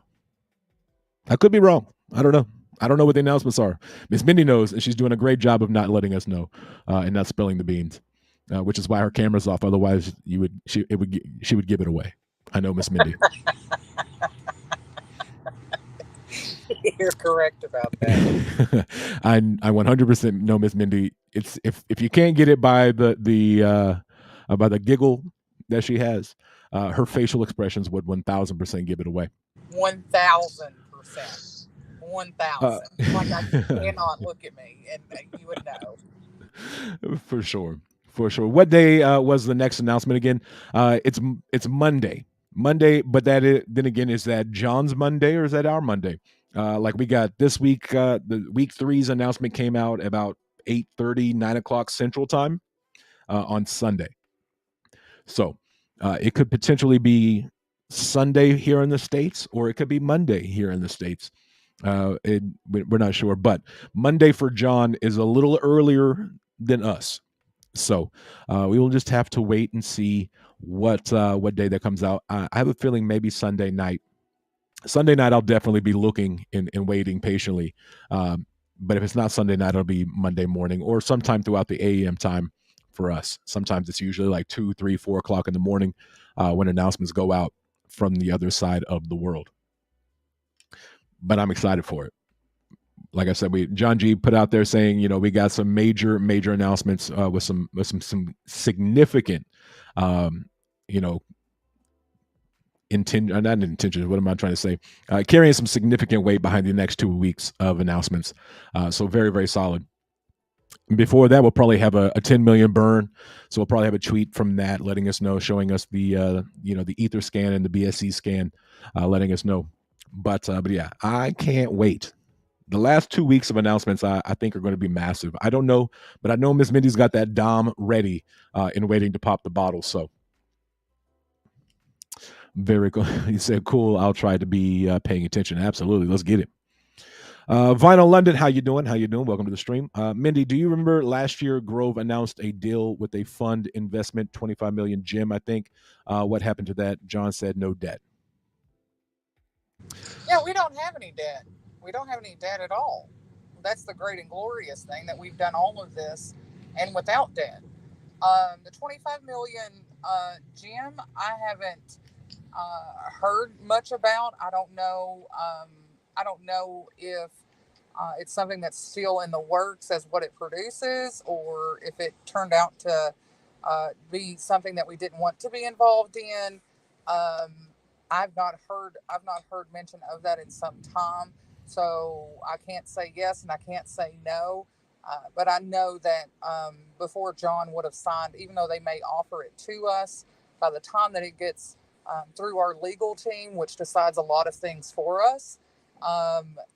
Speaker 1: I could be wrong. I don't know. I don't know what the announcements are. Miss Mindy knows, and she's doing a great job of not letting us know and not spilling the beans, which is why her camera's off. Otherwise, she would give it away. I know, Miss Mindy.
Speaker 3: You're correct about that.
Speaker 1: I 100% know, Miss Mindy. It's if you can't get it by the giggle that she has, her facial expressions would 1,000% give it away.
Speaker 3: 1,000%. 1,000. Like I cannot look at me, and you would know.
Speaker 1: For sure. What day was the next announcement again? It's Monday. But then again, is that John's Monday or is that our Monday? Like we got this week, the week 3's announcement came out about 8:30, 9 o'clock Central Time on Sunday. So it could potentially be Sunday here in the States, or it could be Monday here in the States. We're not sure, but Monday for John is a little earlier than us. So we will just have to wait and see what day that comes out. I have a feeling maybe Sunday night. Sunday night, I'll definitely be looking and waiting patiently. Um, but if it's not Sunday night, it'll be Monday morning or sometime throughout the AM time for us. Sometimes it's usually like 2, 3, 4 o'clock in the morning when announcements go out from the other side of the world. But I'm excited for it. Like I said, we John G put out there saying, we got some major announcements with some significant, um, you know, not intentions. What am I trying to say? Carrying some significant weight behind the next 2 weeks of announcements. So very, very solid. Before that, we'll probably have a 10 million burn. So we'll probably have a tweet from that letting us know, showing us the the ether scan and the BSC scan, letting us know. But yeah, I can't wait. The last 2 weeks of announcements, I think, are going to be massive. I don't know, but I know Miss Mindy's got that Dom ready and waiting to pop the bottle. So very cool. He said, "Cool. I'll try to be paying attention." Absolutely. Let's get it. Vinyl London, how you doing? How you doing? Welcome to the stream. Mindy, do you remember last year Grove announced a deal with a fund investment, 25 million Jim, I think. What happened to that? John said no debt.
Speaker 3: Yeah, we don't have any debt. We don't have any debt at all. That's the great and glorious thing, that we've done all of this and without debt. The 25 million, Jim, I haven't heard much about. I don't know. I don't know if it's something that's still in the works as what it produces, or if it turned out to be something that we didn't want to be involved in. Um, I've not heard mention of that in some time, so I can't say yes and I can't say no. But I know that before John would have signed, even though they may offer it to us, by the time that it gets through our legal team, which decides a lot of things for us,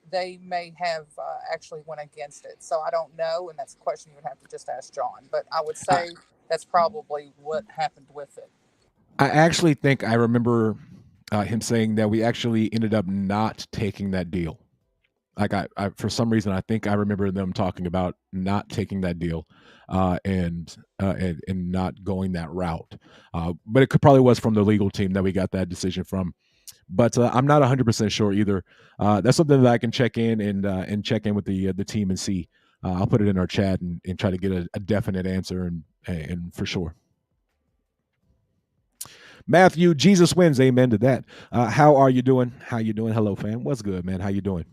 Speaker 3: they may have actually went against it. So I don't know, and that's a question you would have to just ask John. But I would say that's probably what happened with it.
Speaker 1: I actually think I remember him saying that we actually ended up not taking that deal. Like I for some reason, I think I remember them talking about not taking that deal and not going that route. But it could probably was from the legal team that we got that decision from. But I'm not 100% sure either. That's something that I can check in and check in with the team and see. I'll put it in our chat and try to get a definite answer and for sure. Matthew, Jesus wins. Amen to that. How are you doing? How you doing? Hello, fam. What's good, man? How you doing?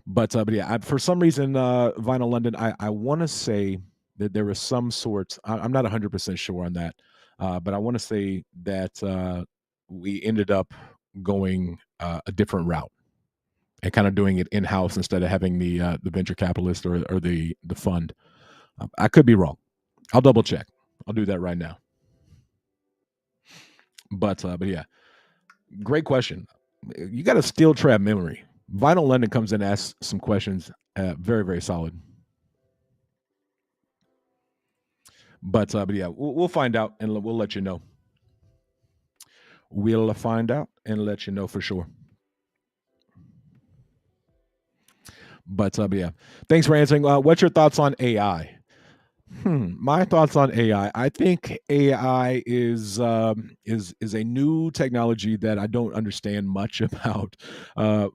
Speaker 1: But yeah, for some reason, Vinyl London, I want to say that there was some sort. I'm not 100% sure on that, but I want to say that we ended up going a different route and kind of doing it in house instead of having the venture capitalist or the fund. I could be wrong. I'll double check. I'll do that right now. But yeah, great question. You got a steel trap memory. Vinyl London comes in and asks some questions. Very, very solid. But yeah, we'll find out and we'll let you know. We'll find out and let you know for sure. But yeah, thanks for answering. What's your thoughts on AI? My thoughts on AI. I think AI is a new technology that I don't understand much about,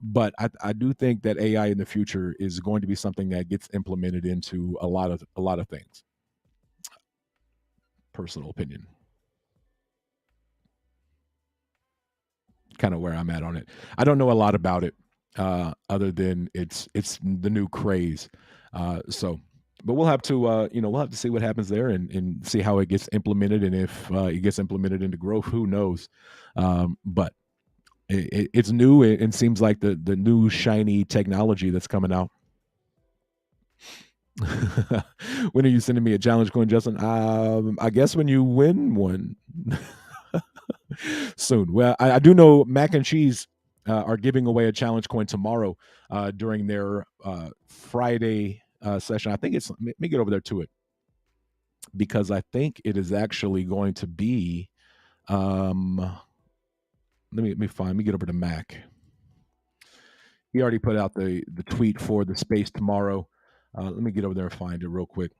Speaker 1: but I do think that AI in the future is going to be something that gets implemented into a lot of things. Personal opinion, kind of where I'm at on it. I don't know a lot about it, other than it's the new craze. So but we'll have to we'll have to see what happens there and see how it gets implemented, and if it gets implemented into growth, who knows. But it's new and seems like the new shiny technology that's coming out. When are you sending me a challenge coin, Justin? I guess when you win one. Soon. Well, I do know Mac and Cheese are giving away a challenge coin tomorrow during their Friday session. I think it's, let me get over there to it, because I think it is actually going to be, let me get over to Mac. He already put out the tweet for the space tomorrow. Let me get over there and find it real quick.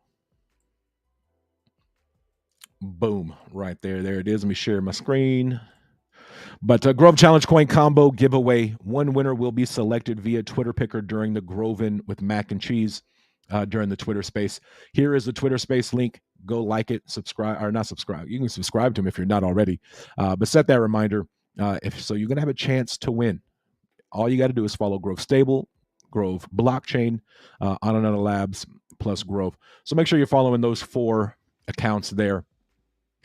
Speaker 1: Boom, right there. There it is. Let me share my screen. But Grove Challenge Coin Combo giveaway. One winner will be selected via Twitter Picker during the Groven with Mac and Cheese during the Twitter Space. Here is the Twitter Space link. Go like it, subscribe, or not subscribe. You can subscribe to him if you're not already. But set that reminder. If so, you're going to have a chance to win. All you got to do is follow Grove Stable, Grove Blockchain, Anonata Labs, plus Grove. So make sure you're following those 4 accounts there,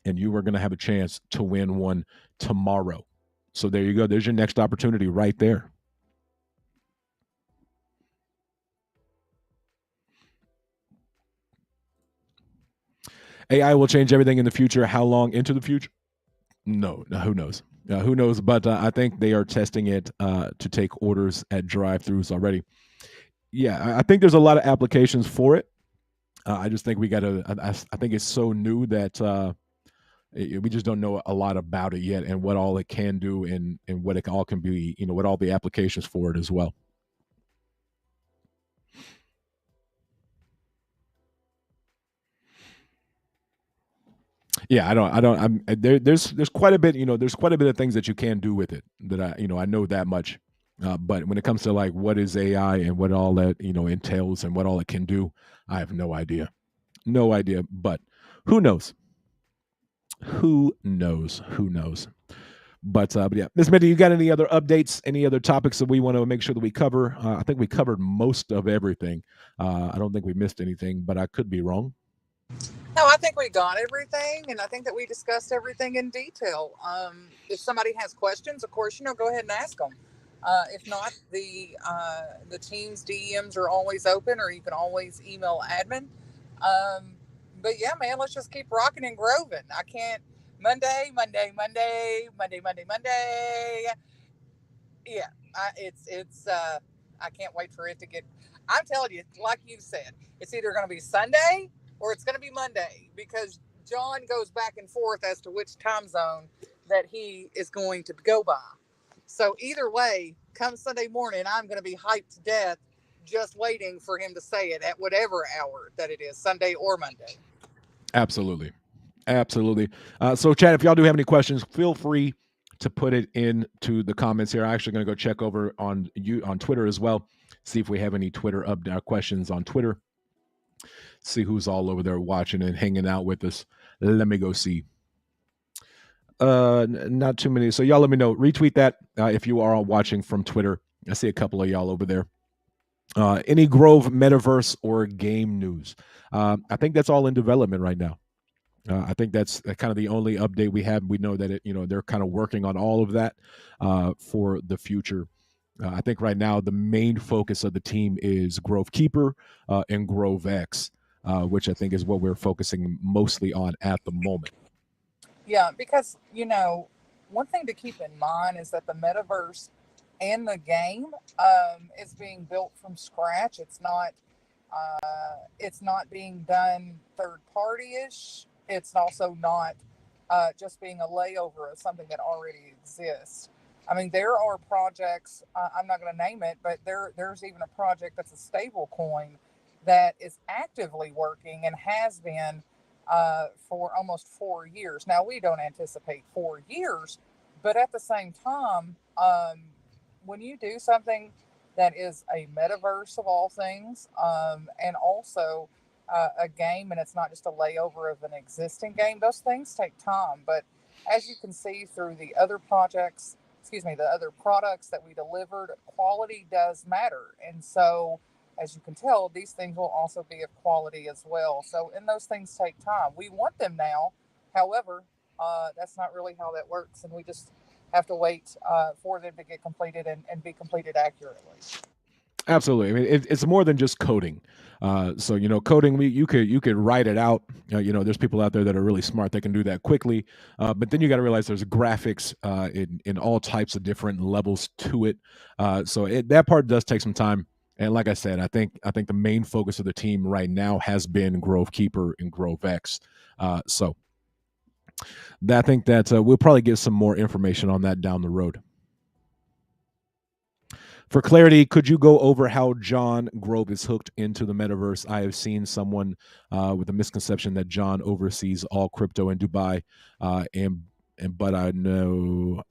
Speaker 1: and you are going to have a chance to win one tomorrow. So there you go. There's your next opportunity right there. AI will change everything in the future. How long into the future? No, who knows? Who knows? But I think they are testing it to take orders at drive-thrus already. Yeah, I think there's a lot of applications for it. I just think we got to. I think it's so new that we just don't know a lot about it yet, and what all it can do, and what it all can be. What all the applications for it as well. Yeah, there's quite a bit, there's quite a bit of things that you can do with it that I know that much. But when it comes to like what is AI and what all that, entails and what all it can do, I have no idea. No idea, but who knows? Who knows? Who knows? But yeah, Miss Mindy, you got any other updates, any other topics that we want to make sure that we cover? I think we covered most of everything. I don't think we missed anything, but I could be wrong.
Speaker 3: No, I think we got everything, and I think that we discussed everything in detail. If somebody has questions, of course, go ahead and ask them. If not, the team's DMs are always open, or you can always email admin. But yeah, man, let's just keep rocking and groving. I can't. Monday. Yeah, I can't wait for it to get. I'm telling you, like you said, it's either going to be Sunday or it's going to be Monday, because John goes back and forth as to which time zone that he is going to go by. So either way, come Sunday morning, I'm going to be hyped to death just waiting for him to say it at whatever hour that it is, Sunday or Monday.
Speaker 1: Absolutely. So chat, if y'all do have any questions, feel free to put it into the comments here. I'm actually going to go check over on Twitter as well, see if we have any Twitter questions on Twitter. See who's all over there watching and hanging out with us. Let me go see. Not too many. So y'all let me know. Retweet that if you are watching from Twitter. I see a couple of y'all over there. Any Grove metaverse or game news? I think that's all in development right now. I think that's kind of the only update we have. We know that they're kind of working on all of that for the future. I think right now the main focus of the team is Grove Keeper and Grove X, which I think is what we're focusing mostly on at the moment.
Speaker 3: Yeah, because, one thing to keep in mind is that the metaverse and the game is being built from scratch. It's not being done third party-ish. It's also not just being a layover of something that already exists. I mean, there are projects, I'm not going to name it, but there's even a project that's a stable coin that is actively working and has been for almost 4 years. Now, we don't anticipate 4 years, but at the same time, when you do something that is a metaverse of all things, and also a game, and it's not just a layover of an existing game, those things take time. But as you can see through the other products that we delivered, quality does matter. And so, as you can tell, these things will also be of quality as well. So, and those things take time. We want them now. However, that's not really how that works. And we just have to wait for them to get completed and be completed accurately.
Speaker 1: Absolutely. I mean, it's more than just coding. So, coding, you could write it out. There's people out there that are really smart that can do that quickly. But then you got to realize there's graphics in all types of different levels to it. So that part does take some time. And like I said, I think the main focus of the team right now has been Grove Keeper and Grove X. So I think that we'll probably get some more information on that down the road. For clarity, could you go over how John Grove is hooked into the metaverse? I have seen someone with a misconception that John oversees all crypto in Dubai, and but I know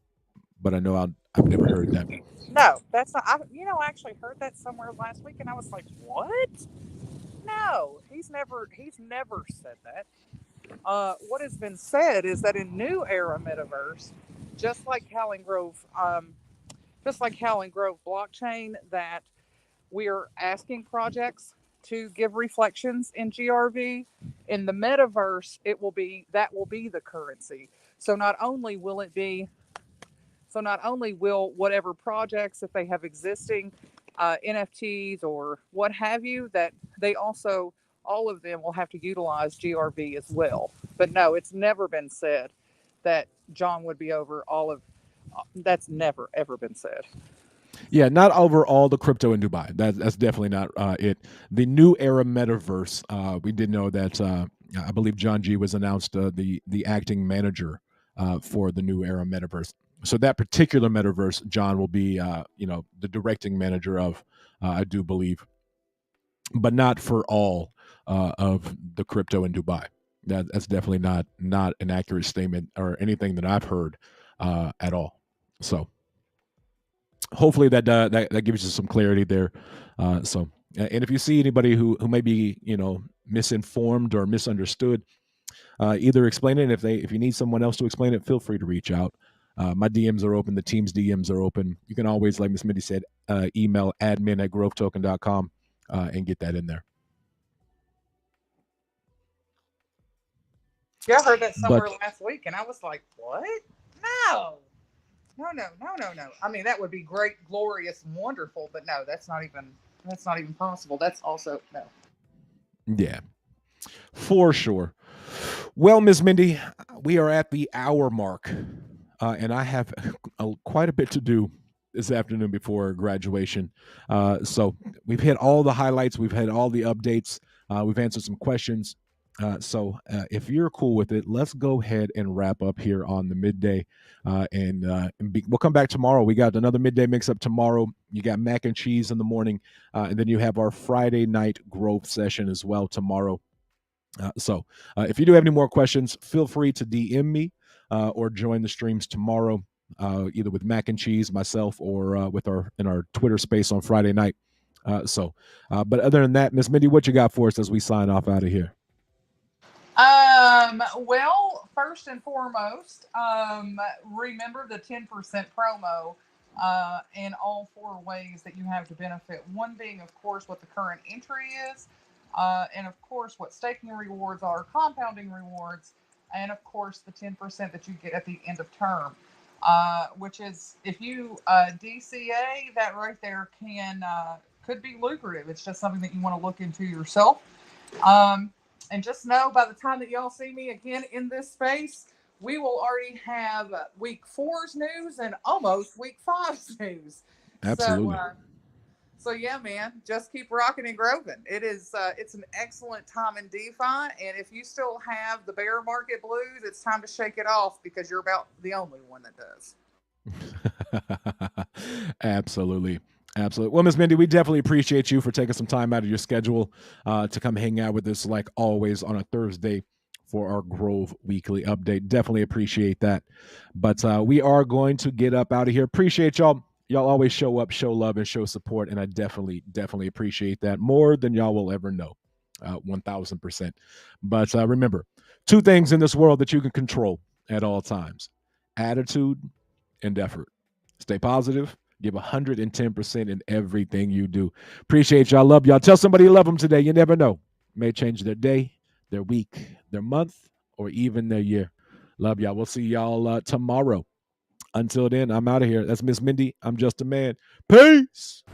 Speaker 1: I've never heard that.
Speaker 3: No, that's not. I actually heard that somewhere last week, and I was like, "What? No, he's never said that." What has been said is that in New Era Metaverse, just like Howling Grove, blockchain, that we are asking projects to give reflections in GRV. In the metaverse, that will be the currency. So not only will it be So not only will whatever projects, if they have existing NFTs or what have you, that they also, all of them will have to utilize GRV as well. But no, it's never been said that John would be over all of. That's never ever been said.
Speaker 1: Yeah, not over all the crypto in Dubai. That's definitely not it. The New Era Metaverse. We did know that. I believe John G was announced the acting manager for the New Era Metaverse. So that particular metaverse, John will be the directing manager of. I do believe, but not for all of the crypto in Dubai. That's definitely not an accurate statement or anything that I've heard at all. So hopefully that gives you some clarity there. And if you see anybody who may be misinformed or misunderstood, either explain it. If you need someone else to explain it, feel free to reach out. My DMs are open. The team's DMs are open. You can always, like Miss Mindy said, email admin@grovetoken.com and get that in there.
Speaker 3: Yeah, I heard that somewhere last week, and I was like, "What? No. No. I mean, that would be great, glorious, wonderful, but no, that's not even possible. That's also no."
Speaker 1: Yeah, for sure. Well, Miss Mindy, we are at the hour mark, and I have quite a bit to do this afternoon before graduation. So we've hit all the highlights, we've had all the updates, we've answered some questions. So if you're cool with it, let's go ahead and wrap up here on the midday. We'll come back tomorrow. We got another midday mix up tomorrow. You got mac and cheese in the morning, and then you have our Friday night growth session as well tomorrow. So if you do have any more questions, feel free to DM me or join the streams tomorrow, either with mac and cheese, myself, or in our Twitter space on Friday night. But other than that, Miss Mindy, what you got for us as we sign off out of here?
Speaker 3: Well, first and foremost, remember the 10% promo in all 4 ways that you have to benefit. One being, of course, what the current entry is, and of course, what staking rewards are, compounding rewards, and of course, the 10% that you get at the end of term, which is, if you DCA, that right there could be lucrative. It's just something that you want to look into yourself. And just know, by the time that y'all see me again in this space, we will already have week 4's news and almost week 5's news.
Speaker 1: Absolutely.
Speaker 3: So yeah, man, just keep rocking and groving. It's an excellent time in DeFi, and if you still have the bear market blues, it's time to shake it off, because you're about the only one that does.
Speaker 1: Absolutely. Well, Ms. Mindy, we definitely appreciate you for taking some time out of your schedule to come hang out with us, like always, on a Thursday for our Grove Weekly Update. Definitely appreciate that. But we are going to get up out of here. Appreciate y'all. Y'all always show up, show love, and show support, and I definitely appreciate that more than y'all will ever know, 1,000%. But remember, 2 things in this world that you can control at all times: attitude and effort. Stay positive. Give 110% in everything you do. Appreciate y'all. Love y'all. Tell somebody you love them today. You never know. May change their day, their week, their month, or even their year. Love y'all. We'll see y'all tomorrow. Until then, I'm out of here. That's Miss Mindy. I'm just a man. Peace.